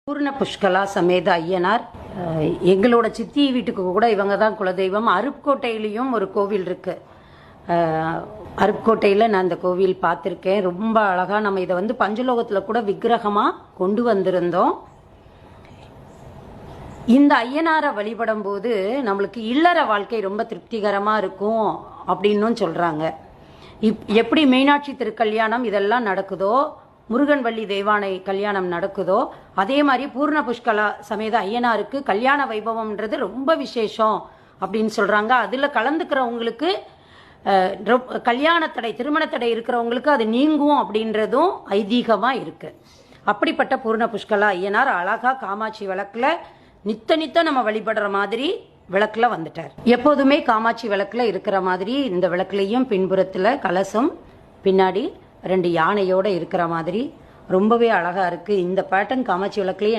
பூர்ண புஷ்கலா சமேத ஐயனார். எங்களோட சித்தி வீட்டுக்கு கூட இவங்க தான் குலதெய்வம். அருப்புக்கோட்டையிலையும் ஒரு கோவில் இருக்கு. அருப்புக்கோட்டையில் நான் இந்த கோவில் பார்த்துருக்கேன். ரொம்ப அழகாக நம்ம இதை பஞ்சலோகத்தில் கூட விக்கிரகமாக கொண்டு வந்திருந்தோம். இந்த ஐயனாரை வழிபடும் போது நம்மளுக்கு இல்லற வாழ்க்கை ரொம்ப திருப்திகரமாக இருக்கும் அப்படின்னும் சொல்கிறாங்க. எப்படி மீனாட்சி திருக்கல்யாணம் இதெல்லாம் நடக்குதோ, முருகன் வள்ளி தெய்வானை கல்யாணம் நடக்குதோ, அதே மாதிரி பூர்ண புஷ்கலா சமேத ஐயனாருக்கு கல்யாண வைபவம்ன்றது ரொம்ப விசேஷம் அப்படின்னு சொல்கிறாங்க. அதில் கலந்துக்கிறவங்களுக்கு கல்யாண தடை, திருமண தடை இருக்கிறவங்களுக்கு அது நீங்கும் அப்படின்றதும் ஐதீகமாக இருக்குது. அப்படிப்பட்ட பூர்ண புஷ்கலா ஐயனார் அழகா காமாட்சி விளக்கில் நித்த நம்ம வழிபடுற மாதிரி விளக்கில் வந்துட்டார். எப்போதுமே காமாட்சி விளக்கில் இருக்கிற மாதிரி இந்த விளக்குலையும் பின்புறத்தில் கலசம், பின்னாடி 2 யானையோடு இருக்கிற மாதிரி ரொம்பவே அழகாக இருக்குது. இந்த பேட்டர்ன் காமாட்சி விளக்குலேயே